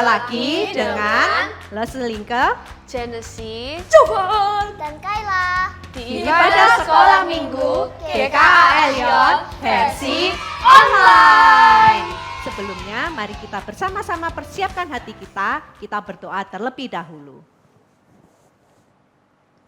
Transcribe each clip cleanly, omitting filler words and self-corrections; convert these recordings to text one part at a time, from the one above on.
lagi dengan Leselingke, Genesis, Jovan dan Kayla di Ibadah Sekolah Minggu GKA Lyon versi online. Sebelumnya mari kita bersama-sama persiapkan hati kita berdoa terlebih dahulu.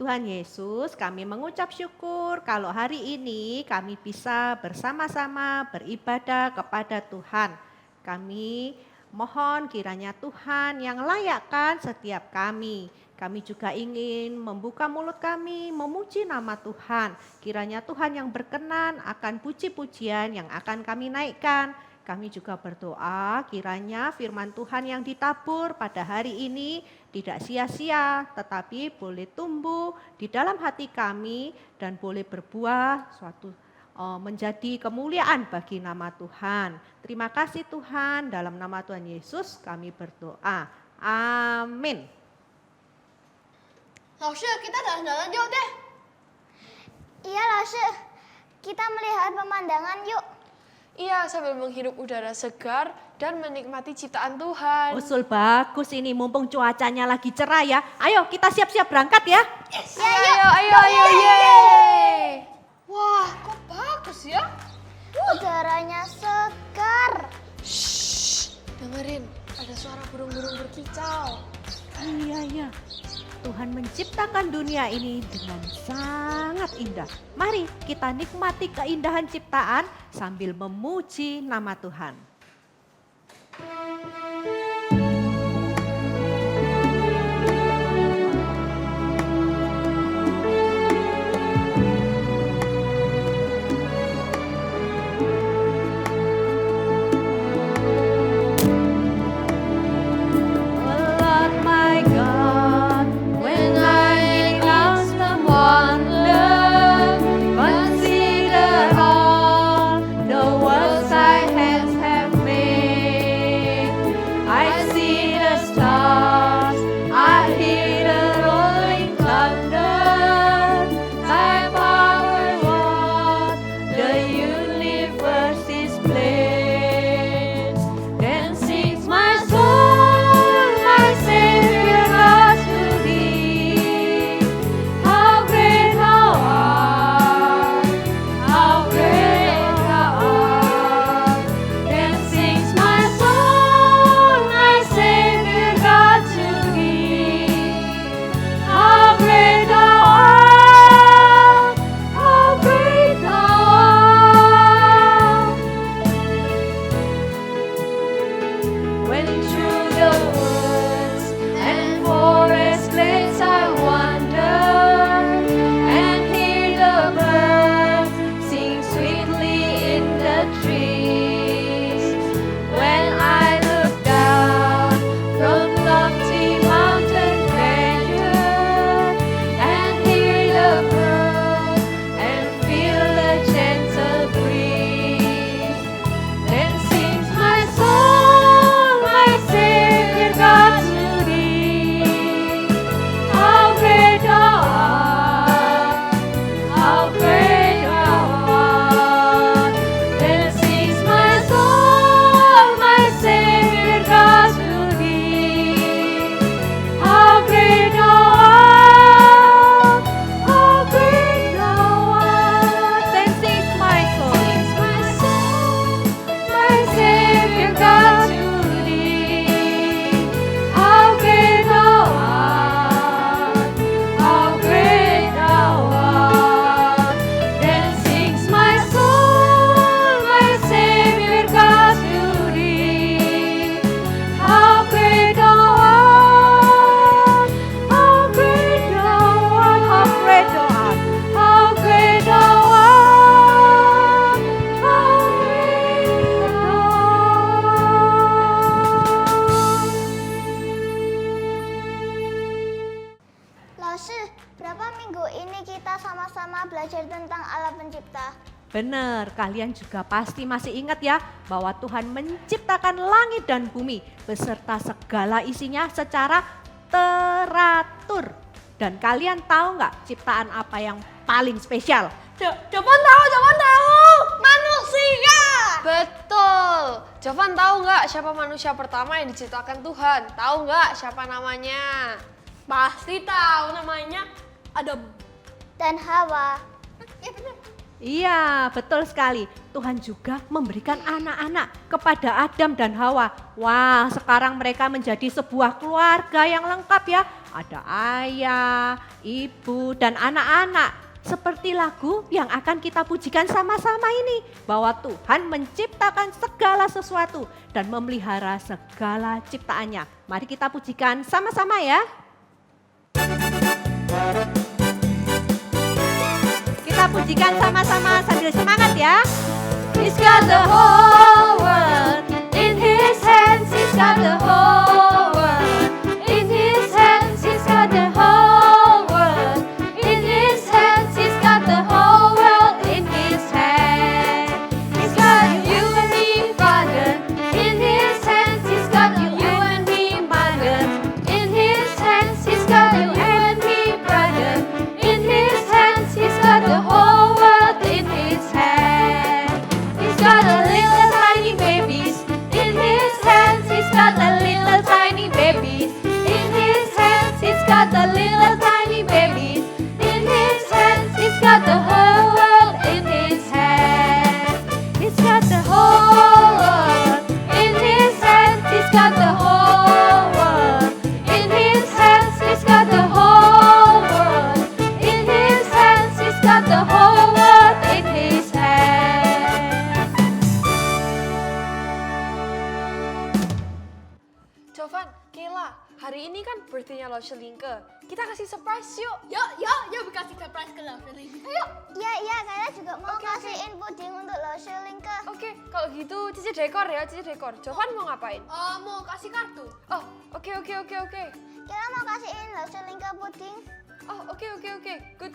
Tuhan Yesus, kami mengucap syukur kalau hari ini kami bisa bersama-sama beribadah kepada Tuhan. Kami mohon kiranya Tuhan yang layakkan setiap kami. Kami juga ingin membuka mulut kami memuji nama Tuhan. Kiranya Tuhan yang berkenan akan puji-pujian yang akan kami naikkan. Kami juga berdoa kiranya firman Tuhan yang ditabur pada hari ini tidak sia-sia, tetapi boleh tumbuh di dalam hati kami dan boleh berbuah suatu menjadi kemuliaan bagi nama Tuhan. Terima kasih Tuhan, dalam nama Tuhan Yesus kami berdoa. Amin. Laushe, kita jalan-jalan yuk deh. Iya Laushe, kita melihat pemandangan yuk. Iya, sambil menghirup udara segar dan menikmati ciptaan Tuhan. Usul bagus ini, mumpung cuacanya lagi cerah ya. Ayo kita siap-siap berangkat ya. Yes. Ayo, yeay. Wah, kok bagus ya? Udaranya segar. Shh, dengerin, ada suara burung-burung berkicau. Iya. Tuhan menciptakan dunia ini dengan sangat indah. Mari kita nikmati keindahan ciptaan sambil memuji nama Tuhan. Benar, kalian juga pasti masih ingat ya bahwa Tuhan menciptakan langit dan bumi beserta segala isinya secara teratur. Dan kalian tahu nggak ciptaan apa yang paling spesial? Jawaban tahu. Manusia. Iya. Betul. Jovan tahu nggak siapa manusia pertama yang diciptakan Tuhan? Tahu nggak siapa namanya? Pasti tahu namanya Adam. Dan Hawa. Iya benar. Iya, betul sekali. Tuhan juga memberikan anak-anak kepada Adam dan Hawa. Wah, sekarang mereka menjadi sebuah keluarga yang lengkap ya. Ada ayah, ibu, dan anak-anak. Seperti lagu yang akan kita pujikan sama-sama ini. Bahwa Tuhan menciptakan segala sesuatu dan memelihara segala ciptaannya. Mari kita pujikan sama-sama ya. Kita pujikan sama-sama sambil semangat ya. He's got the whole world in his hands. He's got the whole world in his hands. He's got the whole world in his hands. He's got the whole world in his hands. He's got you and me, Father, in his hands. He's got you and me, Mother, in his hands. He's got you and me, brother, in his hands. He's got the whole world in his hands. He's got a little tiny babies in his hands. He's got a little tiny babies in his hands. He's got the little tiny babies in his hands. He's got the whole world in his hands. He's got the whole world in his hands. He's got the whole world in his hands. He's got the whole world in his hands. He's got the whole world in his hands. Jovan, Kayla, hari ini kan birthday-nya Lausche Linke. Kita kasih surprise yuk. Yuk kasih surprise ke Lausche Linke. Ayo. Iya, Kayla juga mau Oke. kasihin puding untuk Lausche Linke. Oke, kalau gitu Cici dekor ya, Cici dekor. Jovan mau ngapain? Mau kasih kartu. Oh, oke. Kayla mau kasihin Lausche Linke puding. Oh, oke. Good.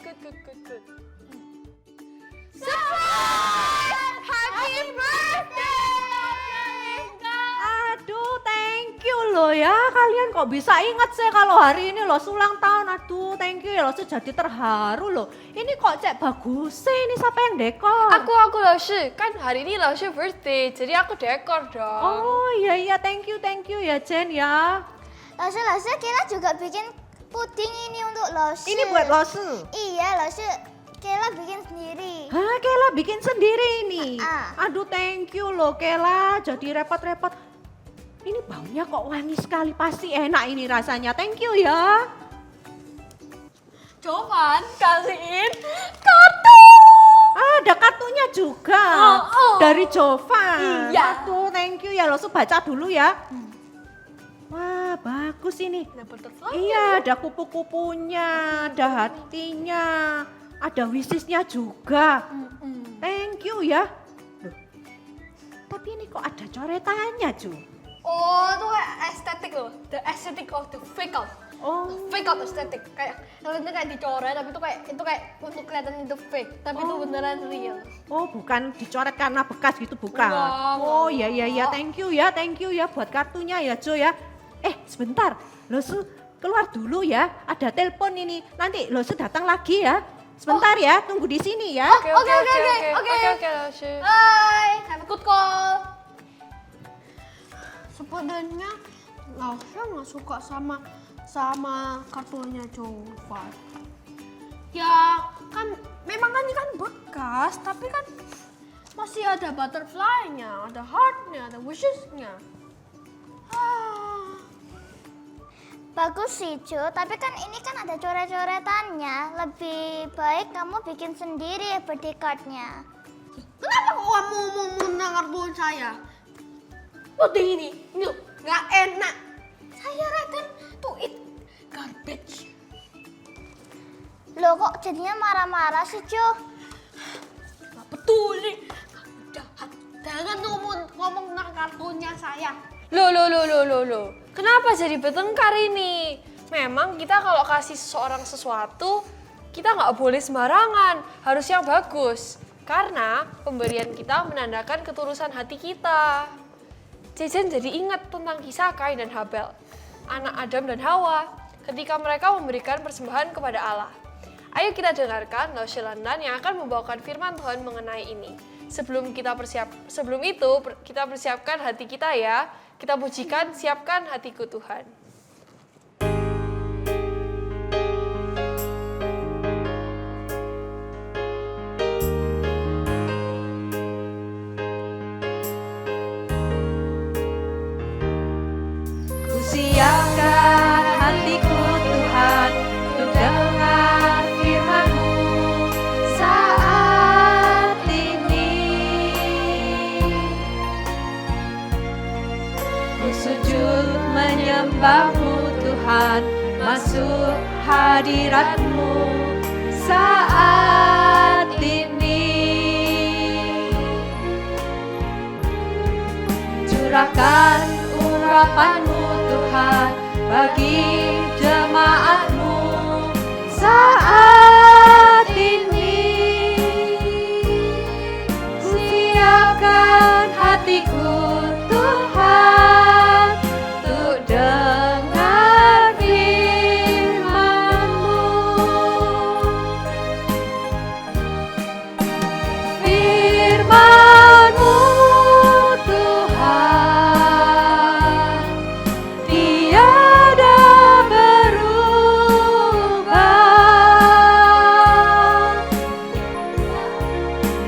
Surprise! Happy birthday, Linke. Aduh, thank you loh ya. Kalian kok bisa ingat sih kalau hari ini loh ulang tahun. Aduh, thank you ya loh. Saya jadi terharu loh. Ini kok cek bagus sih. Ini siapa yang dekor? Aku Lausche, kan hari ini Lausche birthday, jadi aku dekor dong. Oh iya, thank you ya Jen ya. Lausche, Kayla juga bikin puding ini untuk Lausche. Ini buat Lausche. Iya, Lausche. Kayla bikin sendiri. Hah, Kela bikin sendiri ini. Ah. Aduh, thank you loh Kela. Jadi repot-repot. Ini baunya kok wangi sekali. Pasti enak ini rasanya. Thank you ya. Jovan kasihin kartu. Ada kartunya juga. Oh. Dari Jovan. Iya. Aduh, thank you ya. Lo baca dulu ya. Wah, bagus ini. Ada butterfly. Iya, ada kupu-kupunya, ada hatinya, ada wishisnya juga. Thank you ya. Loh, tapi ini kok ada coretannya, Ju? Oh, itu kayak estetik loh. The aesthetic of the fake out. Oh, Fake out estetik. Kayak kalau itu kayak dicoret tapi itu kayak untuk kelihatan itu fake, tapi itu beneran real. oh bukan dicoret karena bekas gitu, bukan? Enggak, Oh enggak. iya, thank you ya buat kartunya ya, Jo ya. Sebentar, Losu keluar dulu ya. Ada telepon ini. Nanti Losu datang lagi ya. Sebentar ya, tunggu di sini ya. Oke, Lausche. Bye, have a good call. Sebenarnya Lausche nggak suka sama kartunya Jovan. Ya kan, memang kan ini kan bekas, tapi kan masih ada butterfly-nya, ada heart-nya, ada wishes-nya. Bagus sih, Jo. Tapi kan ini kan ada coret-coretannya. Lebih baik kamu bikin sendiri birthday card-nya. Kenapa kok kamu mau kartu saya? Puding ini nggak enak. Saya return to eat garbage. Loh, kok jadinya marah-marah sih, Jo? Nggak betul nih. Kamu jahat. Jangan ngomong tentang kartunya saya. Loh. Kenapa jadi bertengkar ini? Memang kita kalau kasih seseorang sesuatu, kita nggak boleh sembarangan, harus yang bagus. Karena pemberian kita menandakan ketulusan hati kita. Jejen jadi ingat tentang kisah Kain dan Habel, anak Adam dan Hawa, ketika mereka memberikan persembahan kepada Allah. Ayo kita dengarkan Lausche Landan yang akan membawakan firman Tuhan mengenai ini. sebelum itu kita persiapkan hati kita ya. Kita pujikan, siapkan hatiku Tuhan. Siapkan hatiku Tuhan untuk dengar firman-Mu saat ini. Ku sujud menyembah-Mu Tuhan, masuk hadirat-Mu saat ini. Curahkan urapan-Mu Tuhan bagi jemaat-Mu saat ini. Siapkan hatiku Tuhan untuk dengar firman-Mu. Firman-Mu Tuhan tiada berubah.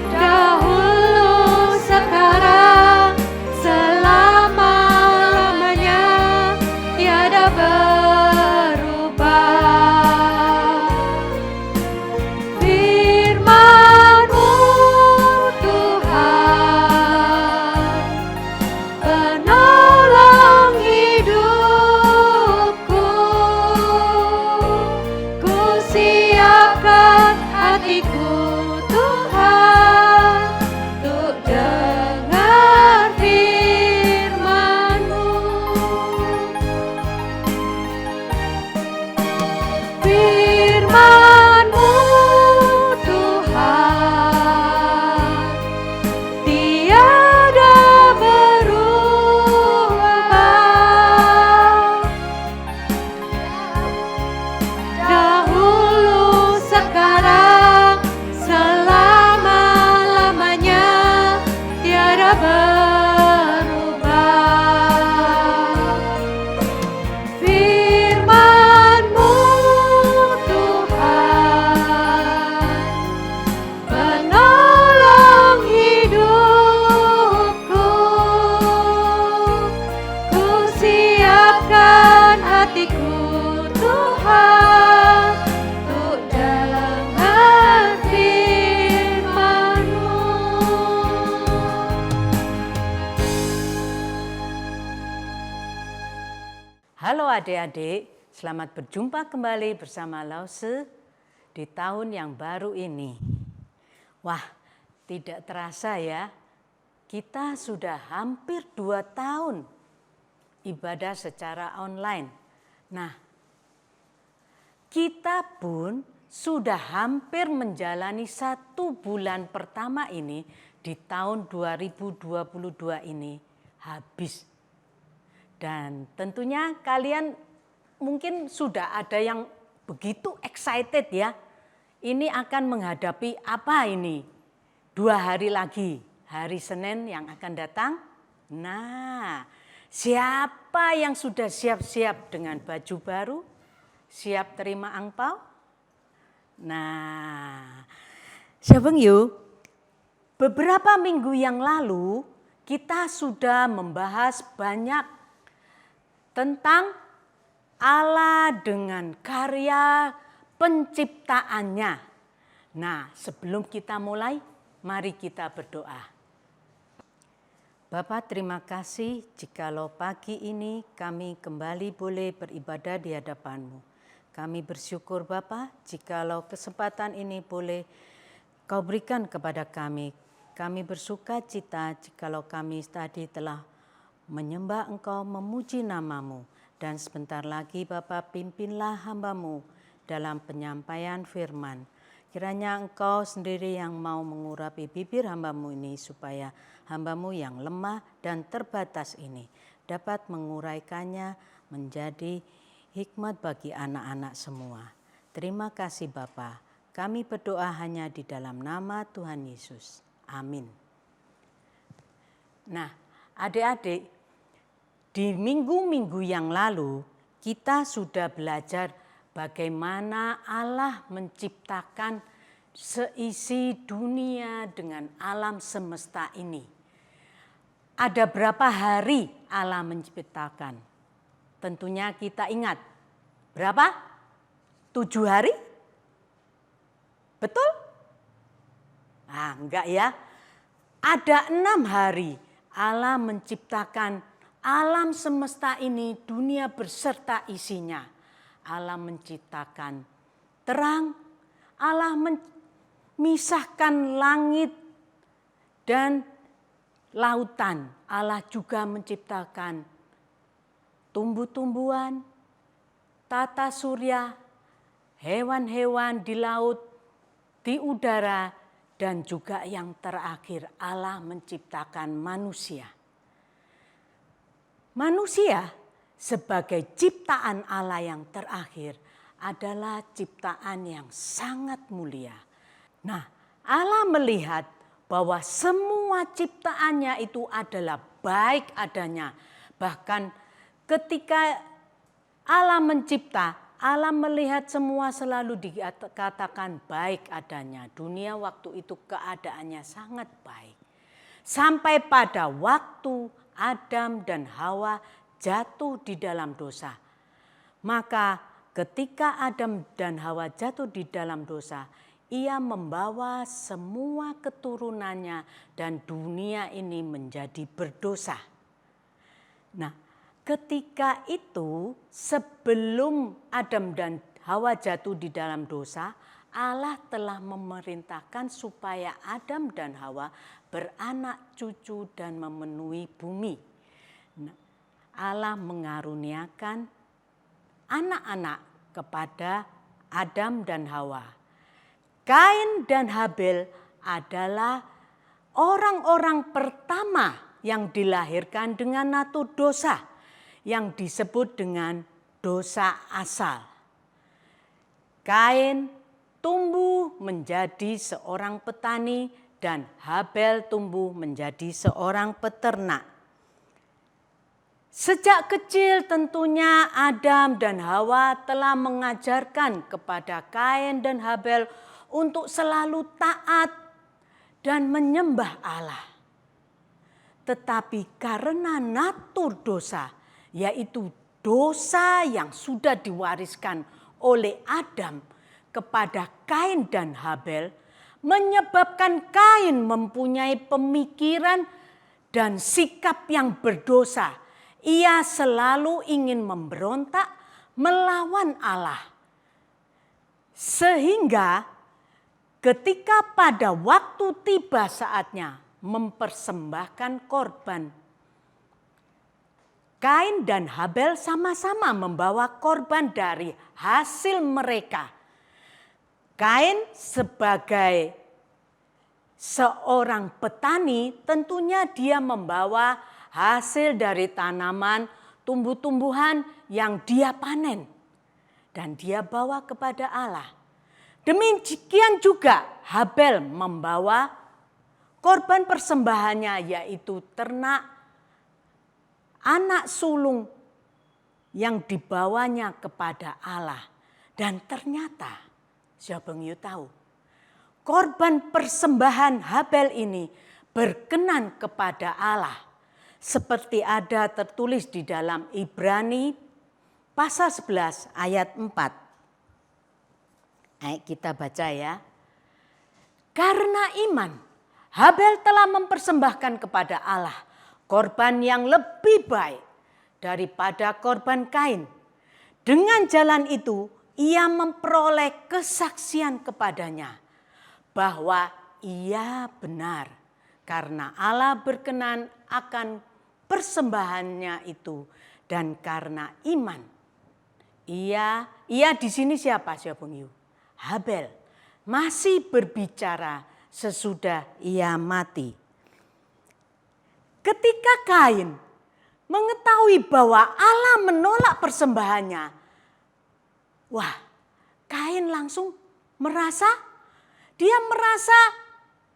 Dahulu, sekarang, selama-lamanya tiada berubah. Firman-Mu Tuhan, penolong hidupku. Ku siapkan hatiku Tuhan untuk dengar firman-Mu. Firman-Mu Tuhan tiada berubah. Dahulu, sekarang, selama-lamanya tiada berubah. Firman-Mu Tuhan, penolong hidupku. Ku siapkan hatiku Tuhan untuk dengar firman-Mu. Halo adik-adik, selamat berjumpa kembali bersama Lause di tahun yang baru ini. Wah, tidak terasa ya, kita sudah hampir 2 tahun ibadah secara online. Nah, kita pun sudah hampir menjalani 1 bulan pertama ini di tahun 2022 ini habis. Dan tentunya kalian mungkin sudah ada yang begitu excited ya. Ini akan menghadapi apa ini? 2 hari lagi, hari Senin yang akan datang. Nah, siapa yang sudah siap-siap dengan baju baru? Siap terima angpau? Nah, siapa yuk? Beberapa minggu yang lalu kita sudah membahas banyak tentang Allah dengan karya penciptaannya. Nah, sebelum kita mulai, mari kita berdoa. Bapa, terima kasih jikalau pagi ini kami kembali boleh beribadah di hadapan-Mu. Kami bersyukur Bapa jikalau kesempatan ini boleh Kau berikan kepada kami. Kami bersuka cita jikalau kami tadi telah menyembah Engkau, memuji nama-Mu. Dan sebentar lagi Bapa pimpinlah hamba-Mu dalam penyampaian firman. Kiranya Engkau sendiri yang mau mengurapi bibir hamba-Mu ini supaya hamba-Mu yang lemah dan terbatas ini dapat menguraikannya menjadi hikmat bagi anak-anak semua. Terima kasih Bapa. Kami berdoa hanya di dalam nama Tuhan Yesus. Amin. Nah, adik-adik, di minggu-minggu yang lalu kita sudah belajar bagaimana Allah menciptakan seisi dunia dengan alam semesta ini. Ada berapa hari Allah menciptakan? Tentunya kita ingat. Berapa? 7 hari? Betul? Ah, enggak ya. Ada 6 hari Allah menciptakan alam semesta ini, dunia beserta isinya. Allah menciptakan terang, Allah memisahkan langit dan lautan. Allah juga menciptakan tumbuh-tumbuhan, tata surya, hewan-hewan di laut, di udara, dan juga yang terakhir Allah menciptakan manusia. Manusia sebagai ciptaan Allah yang terakhir adalah ciptaan yang sangat mulia. Nah, Allah melihat bahwa semua ciptaannya itu adalah baik adanya. Bahkan ketika Allah mencipta, Allah melihat semua selalu dikatakan baik adanya. Dunia waktu itu keadaannya sangat baik. Sampai pada waktu Adam dan Hawa jatuh di dalam dosa. Maka ketika Adam dan Hawa jatuh di dalam dosa, ia membawa semua keturunannya dan dunia ini menjadi berdosa. Nah, ketika itu sebelum Adam dan Hawa jatuh di dalam dosa, Allah telah memerintahkan supaya Adam dan Hawa beranak cucu dan memenuhi bumi. Nah, Allah mengaruniakan anak-anak kepada Adam dan Hawa. Kain dan Habel adalah orang-orang pertama yang dilahirkan dengan natur dosa yang disebut dengan dosa asal. Kain tumbuh menjadi seorang petani dan Habel tumbuh menjadi seorang peternak. Sejak kecil tentunya Adam dan Hawa telah mengajarkan kepada Kain dan Habel untuk selalu taat dan menyembah Allah. Tetapi karena natur dosa, yaitu dosa yang sudah diwariskan oleh Adam kepada Kain dan Habel, menyebabkan Kain mempunyai pemikiran dan sikap yang berdosa. Ia selalu ingin memberontak melawan Allah. Sehingga ketika pada waktu tiba saatnya mempersembahkan korban, Kain dan Habel sama-sama membawa korban dari hasil mereka. Kain sebagai seorang petani tentunya dia membawa hasil dari tanaman, tumbuh-tumbuhan yang dia panen. Dan dia bawa kepada Allah. Demikian juga Habel membawa korban persembahannya yaitu ternak, anak sulung yang dibawanya kepada Allah. Dan ternyata siapa yang tahu, korban persembahan Habel ini berkenan kepada Allah. Seperti ada tertulis di dalam Ibrani pasal 11 ayat 4. Ayo kita baca ya. Karena iman, Habel telah mempersembahkan kepada Allah korban yang lebih baik daripada korban Kain. Dengan jalan itu, ia memperoleh kesaksian kepadanya bahwa ia benar karena Allah berkenan akan persembahannya itu dan karena iman. Ia di sini siapa Bung Yu? Habel masih berbicara sesudah ia mati. Ketika Kain mengetahui bahwa Allah menolak persembahannya, wah, Kain langsung merasa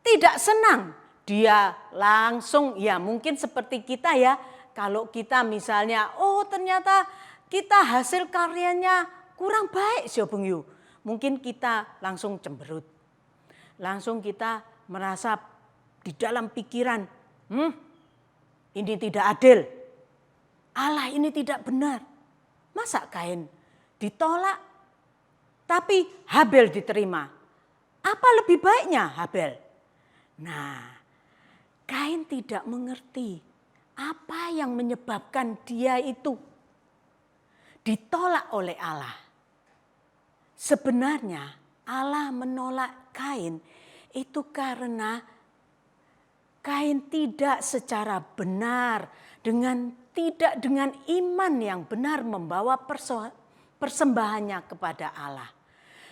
tidak senang dia langsung, ya mungkin seperti kita ya, kalau kita misalnya, oh ternyata kita hasil karyanya kurang baik sih Bung Yu. Mungkin kita langsung cemberut. Langsung kita merasa di dalam pikiran, ini tidak adil. Allah ini tidak benar. Masa Kain ditolak, tapi Habel diterima. Apa lebih baiknya Habel? Nah, Kain tidak mengerti apa yang menyebabkan dia itu ditolak oleh Allah. Sebenarnya Allah menolak Kain itu karena Kain tidak secara benar, tidak dengan iman yang benar membawa persembahannya kepada Allah.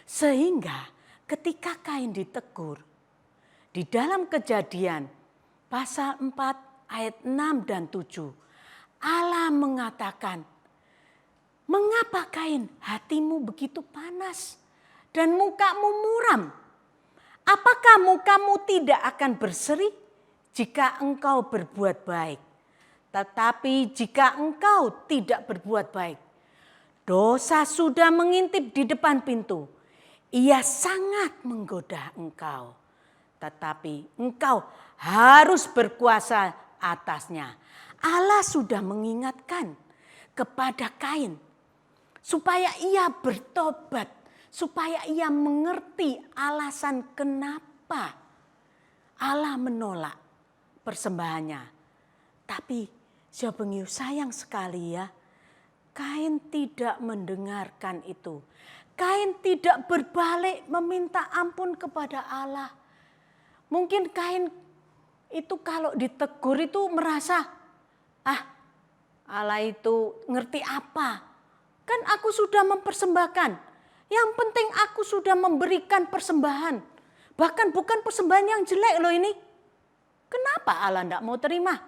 Sehingga ketika Kain ditegur, di dalam Kejadian pasal 4 ayat 6 dan 7, Allah mengatakan, "Mengapa Kain hatimu begitu panas dan mukamu muram? Apakah mukamu tidak akan berseri jika engkau berbuat baik? Tetapi jika engkau tidak berbuat baik, dosa sudah mengintip di depan pintu. Ia sangat menggoda engkau, tetapi engkau harus berkuasa atasnya." Allah sudah mengingatkan kepada Kain supaya ia bertobat, supaya ia mengerti alasan kenapa Allah menolak persembahannya. Tapi sayang sekali ya, Kain tidak mendengarkan itu. Kain tidak berbalik meminta ampun kepada Allah. Mungkin Kain itu kalau ditegur itu merasa, Allah itu ngerti apa? Kan aku sudah mempersembahkan. Yang penting aku sudah memberikan persembahan. Bahkan bukan persembahan yang jelek loh ini. Kenapa Allah tidak mau terima?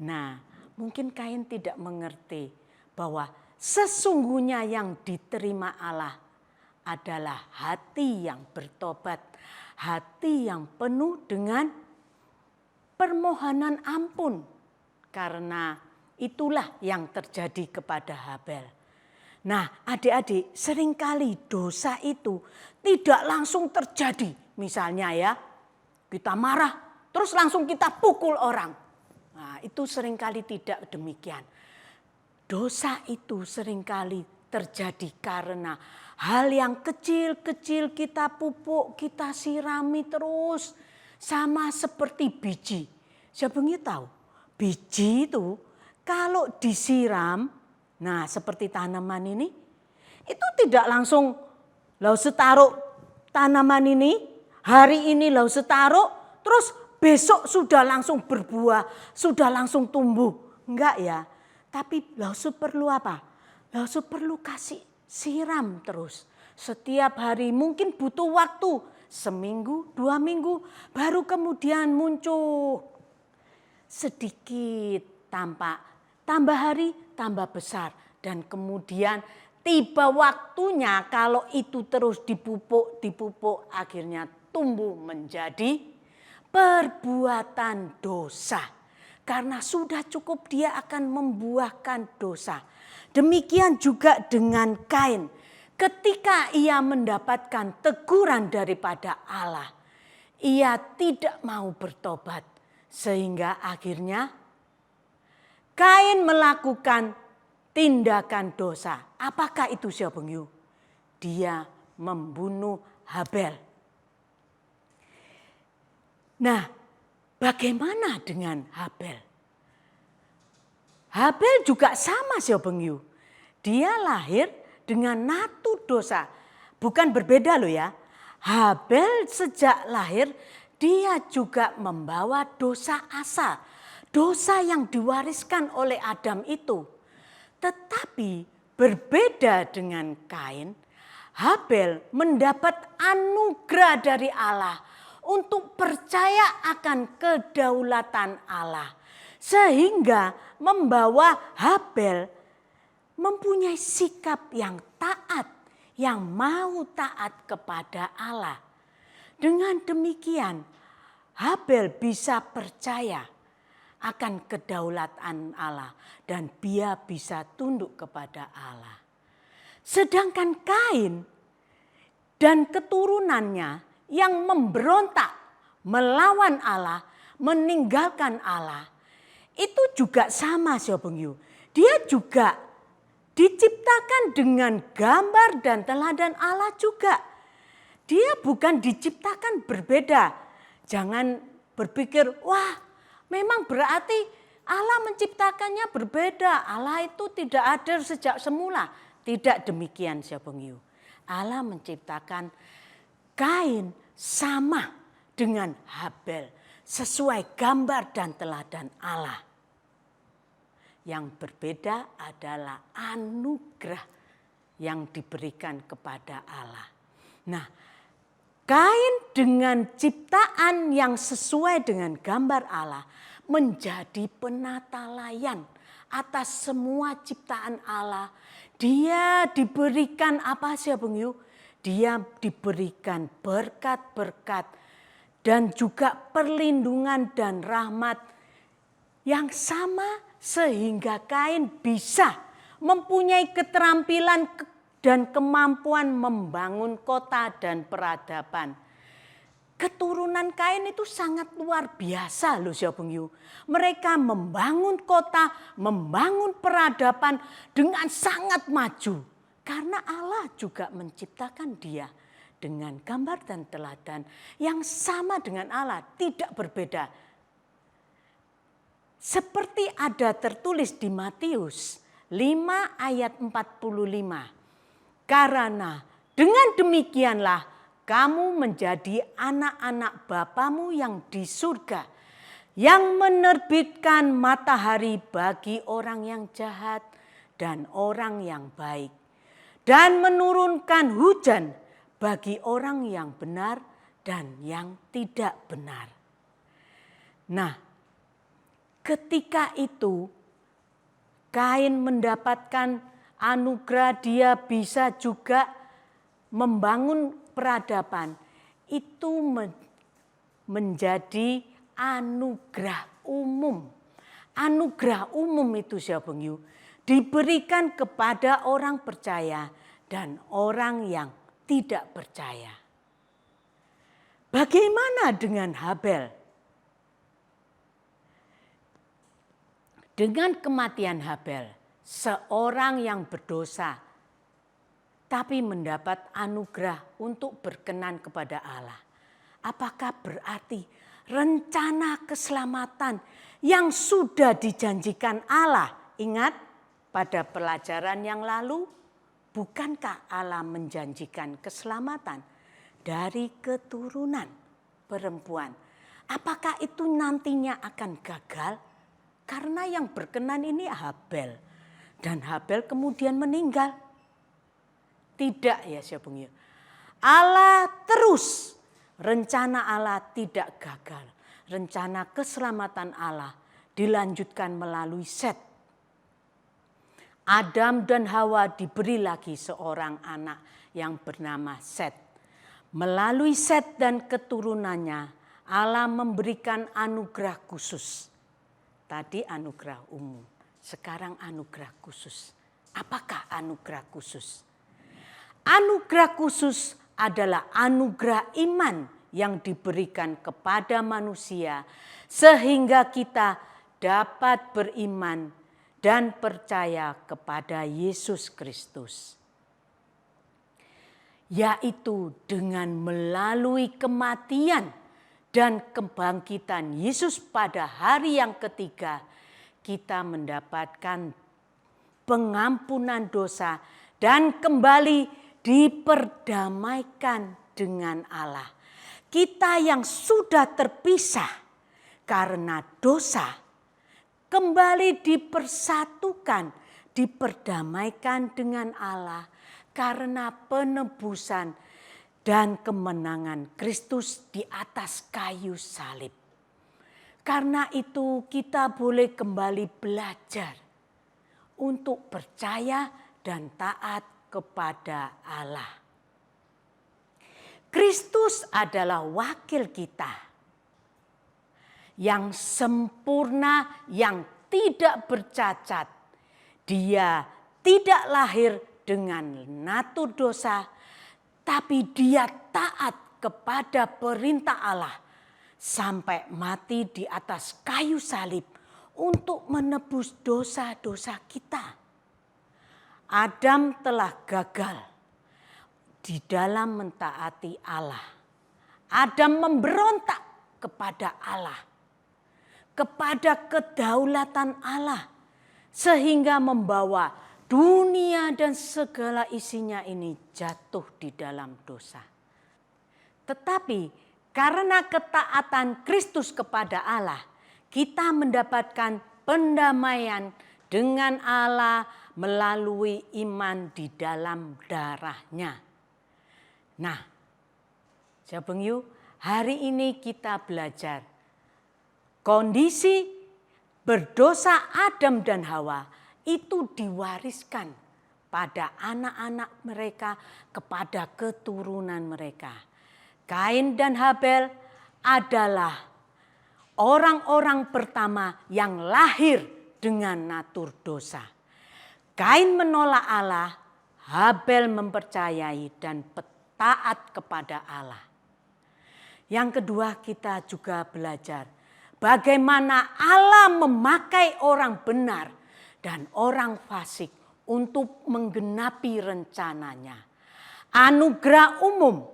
Nah, mungkin Kain tidak mengerti bahwa sesungguhnya yang diterima Allah adalah hati yang bertobat, hati yang penuh dengan permohonan ampun. Karena itulah yang terjadi kepada Habel. Nah, adik-adik, seringkali dosa itu tidak langsung terjadi. Misalnya ya, kita marah, terus langsung kita pukul orang. Nah, itu seringkali tidak demikian. Dosa itu seringkali terjadi karena hal yang kecil-kecil kita pupuk, kita sirami terus. Sama seperti biji. Siapa yang tahu? Biji itu kalau disiram, nah seperti tanaman ini, itu tidak langsung lau setaruh tanaman ini, hari ini lau setaruh, terus besok sudah langsung berbuah, sudah langsung tumbuh. Enggak ya, tapi lau perlu apa? Lau perlu kasih siram terus. Setiap hari mungkin butuh waktu, seminggu, 2 minggu, baru kemudian muncul. Sedikit tampak, tambah hari tambah besar, dan kemudian tiba waktunya kalau itu terus dipupuk akhirnya tumbuh menjadi perbuatan dosa. Karena sudah cukup dia akan membuahkan dosa. Demikian juga dengan Kain. Ketika ia mendapatkan teguran daripada Allah, ia tidak mau bertobat. Sehingga akhirnya Kain melakukan tindakan dosa. Apakah itu Siapa Bengyu? Dia membunuh Habel. Nah, bagaimana dengan Habel? Habel juga sama Siapa Bengyu. Dia lahir dengan natu dosa. Bukan berbeda loh ya. Habel sejak lahir dia juga membawa dosa asal. Dosa yang diwariskan oleh Adam itu. Tetapi berbeda dengan Kain, Habel mendapat anugerah dari Allah untuk percaya akan kedaulatan Allah. Sehingga membawa Habel mempunyai sikap yang taat, yang mau taat kepada Allah. Dengan demikian, Habel bisa percaya akan kedaulatan Allah dan dia bisa tunduk kepada Allah. Sedangkan Kain dan keturunannya yang memberontak melawan Allah, meninggalkan Allah, itu juga sama Sahabat Yu. Dia juga diciptakan dengan gambar dan teladan Allah juga. Dia bukan diciptakan berbeda. Jangan berpikir, wah memang berarti Allah menciptakannya berbeda. Allah itu tidak ada sejak semula. Tidak demikian Sahabat Yu. Allah menciptakan Kain sama dengan Habel. Sesuai gambar dan teladan Allah. Yang berbeda adalah anugerah yang diberikan kepada Allah. Nah, Kain dengan ciptaan yang sesuai dengan gambar Allah menjadi penata layan atas semua ciptaan Allah. Dia diberikan apa sih Bung Yu? Dia diberikan berkat-berkat dan juga perlindungan dan rahmat yang sama sehingga Kain bisa mempunyai keterampilan dan kemampuan membangun kota dan peradaban. Keturunan Kain itu sangat luar biasa loh Bung Yu. Mereka membangun kota, membangun peradaban dengan sangat maju. Karena Allah juga menciptakan dia dengan gambar dan teladan yang sama dengan Allah, tidak berbeda. Seperti ada tertulis di Matius 5 ayat 45. Karena dengan demikianlah kamu menjadi anak-anak Bapamu yang di surga, yang menerbitkan matahari bagi orang yang jahat dan orang yang baik, dan menurunkan hujan bagi orang yang benar dan yang tidak benar. Nah, ketika itu Kain mendapatkan anugerah, dia bisa juga membangun peradaban. Itu menjadi anugerah umum. Anugerah umum itu Bung Yu diberikan kepada orang percaya dan orang yang tidak percaya. Bagaimana dengan Habel? Dengan kematian Habel, seorang yang berdosa tapi mendapat anugerah untuk berkenan kepada Allah. Apakah berarti rencana keselamatan yang sudah dijanjikan Allah, ingat pada pelajaran yang lalu, bukankah Allah menjanjikan keselamatan dari keturunan perempuan? Apakah itu nantinya akan gagal? Karena yang berkenan ini Habel. Dan Habel kemudian meninggal. Tidak ya Bung Yu. Allah terus, rencana Allah tidak gagal. Rencana keselamatan Allah dilanjutkan melalui Set. Adam dan Hawa diberi lagi seorang anak yang bernama Set. Melalui Set dan keturunannya, Allah memberikan anugerah khusus. Tadi anugerah umum, sekarang anugerah khusus. Apakah anugerah khusus? Anugerah khusus adalah anugerah iman yang diberikan kepada manusia sehingga kita dapat beriman dan percaya kepada Yesus Kristus. Yaitu dengan melalui kematian dan kebangkitan Yesus pada hari yang ketiga, kita mendapatkan pengampunan dosa dan kembali diperdamaikan dengan Allah. Kita yang sudah terpisah karena dosa, kembali dipersatukan, diperdamaikan dengan Allah karena penebusan dan kemenangan Kristus di atas kayu salib. Karena itu kita boleh kembali belajar untuk percaya dan taat kepada Allah. Kristus adalah wakil kita. yang sempurna, yang tidak bercacat. Dia tidak lahir dengan natur dosa, tapi dia taat kepada perintah Allah sampai mati di atas kayu salib untuk menebus dosa-dosa kita. Adam telah gagal di dalam mentaati Allah. Adam memberontak kepada Allah, kepada kedaulatan Allah, sehingga membawa dunia dan segala isinya ini jatuh di dalam dosa. Tetapi karena ketaatan Kristus kepada Allah, kita mendapatkan pendamaian dengan Allah melalui iman di dalam darah-Nya. Nah, Jabeng Yu, hari ini kita belajar kondisi berdosa Adam dan Hawa itu diwariskan pada anak-anak mereka, kepada keturunan mereka. Kain dan Habel adalah orang-orang pertama yang lahir dengan natur dosa. Kain menolak Allah, Habel mempercayai dan taat kepada Allah. Yang kedua, kita juga belajar bagaimana Allah memakai orang benar dan orang fasik untuk menggenapi rencananya. Anugerah umum,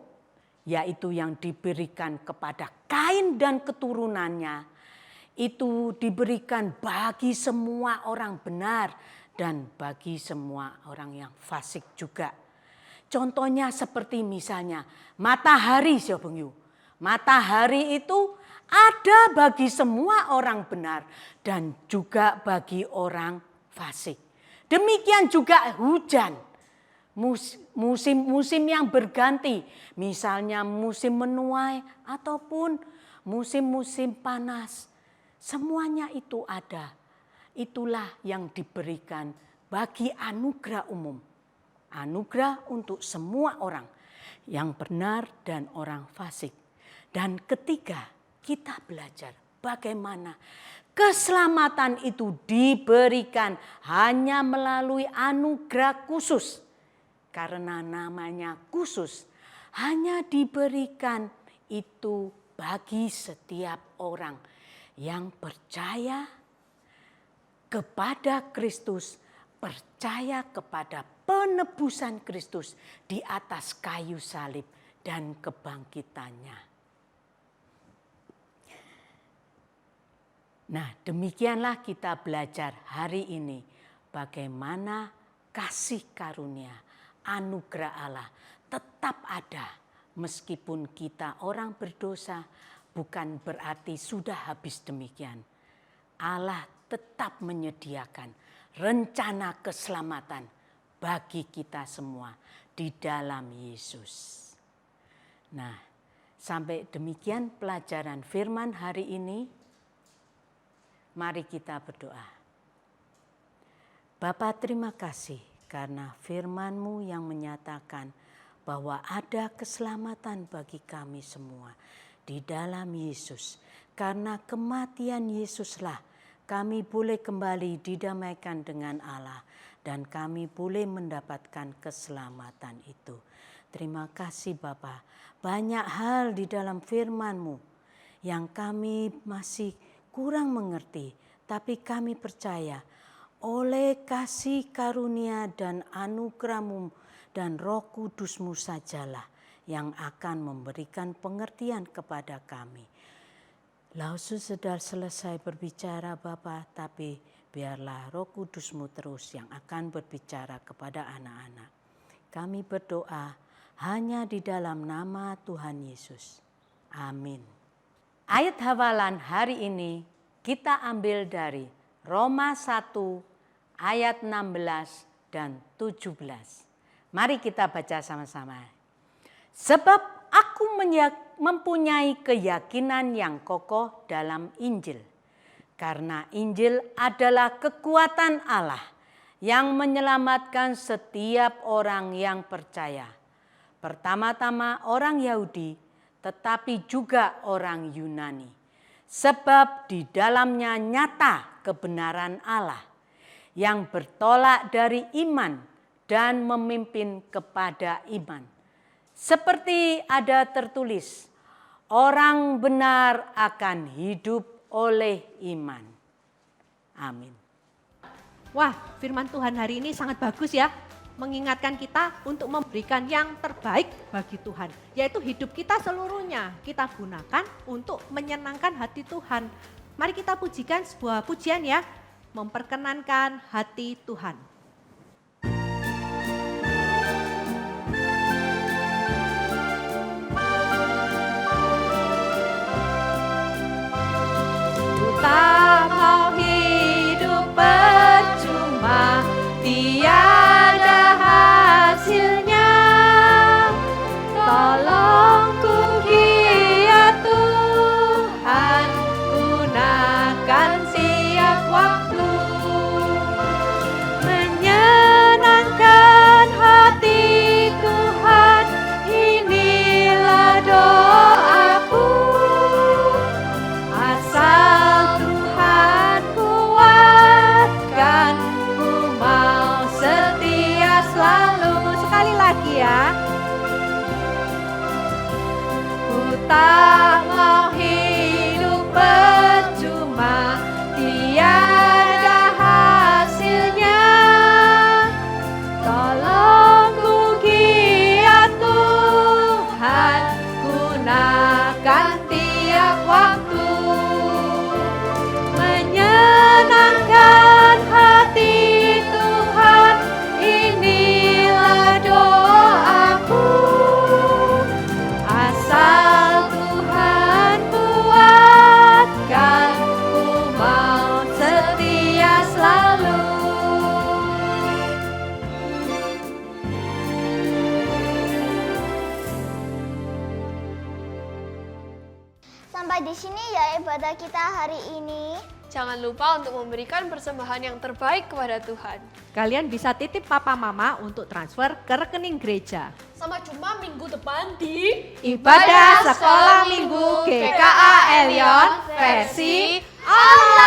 yaitu yang diberikan kepada Kain dan keturunannya, itu diberikan bagi semua orang benar dan bagi semua orang yang fasik juga. Contohnya seperti misalnya matahari, Jabeng Yu. Matahari itu ada bagi semua orang benar dan juga bagi orang fasik. Demikian juga hujan. Musim-musim yang berganti, misalnya musim menuai ataupun musim-musim panas. Semuanya itu ada. Itulah yang diberikan bagi anugerah umum. Anugerah untuk semua orang yang benar dan orang fasik. Dan ketiga, kita belajar bagaimana keselamatan itu diberikan hanya melalui anugerah khusus. Karena namanya khusus, hanya diberikan itu bagi setiap orang yang percaya kepada Kristus, percaya kepada penebusan Kristus di atas kayu salib dan kebangkitannya. Nah, demikianlah kita belajar hari ini bagaimana kasih karunia, anugerah Allah tetap ada meskipun kita orang berdosa, bukan berarti sudah habis demikian. Allah tetap menyediakan rencana keselamatan bagi kita semua di dalam Yesus. Nah, sampai demikian pelajaran firman hari ini. Mari kita berdoa. Bapa, terima kasih karena firman-Mu yang menyatakan bahwa ada keselamatan bagi kami semua di dalam Yesus. Karena kematian Yesuslah kami boleh kembali didamaikan dengan Allah dan kami boleh mendapatkan keselamatan itu. Terima kasih Bapa. Banyak hal di dalam firman-Mu yang kami masih kurang mengerti, tapi kami percaya oleh kasih karunia dan anugerah-Mu dan Roh Kudus-Mu sajalah yang akan memberikan pengertian kepada kami. Lausu sudah selesai berbicara Bapa, tapi biarlah Roh Kudus-Mu terus yang akan berbicara kepada anak-anak. Kami berdoa hanya di dalam nama Tuhan Yesus. Amin. Ayat hafalan hari ini kita ambil dari Roma 1 ayat 16 dan 17. Mari kita baca sama-sama. Sebab aku mempunyai keyakinan yang kokoh dalam Injil. Karena Injil adalah kekuatan Allah yang menyelamatkan setiap orang yang percaya. Pertama-tama orang Yahudi, tetapi juga orang Yunani. sebab di dalamnya nyata kebenaran Allah yang bertolak dari iman dan memimpin kepada iman. Seperti ada tertulis, orang benar akan hidup oleh iman. Amin. Wah, firman Tuhan hari ini sangat bagus ya. Mengingatkan kita untuk memberikan yang terbaik bagi Tuhan. Yaitu hidup kita seluruhnya kita gunakan untuk menyenangkan hati Tuhan. Mari kita pujikan sebuah pujian ya. Memperkenankan hati Tuhan. Tak mau hidup percuma, tiada hasilnya. Tolong ku ya Tuhan, gunakan tiap waktu, menyenangkan hati Tuhan, inilah doaku. Asal Tuhan kuatkan, ku mau setia selalu. Sekali lagi ya. Ku tak mau hidup percuma, tiada hasilnya. Tolong ku ya Tuhan, gunakan tiap waktu, menyenangkan hati Tuhan, inilah doaku. Asal Tuhan kuatkan, ku mau setia selalu. Sampai di sini ya ibadah kita hari ini. Jangan lupa untuk memberikan persembahan yang terbaik kepada Tuhan. Kalian bisa titip papa mama untuk transfer ke rekening gereja. Sampai jumpa minggu depan di Ibadah Sekolah Minggu GKA Elion versi online.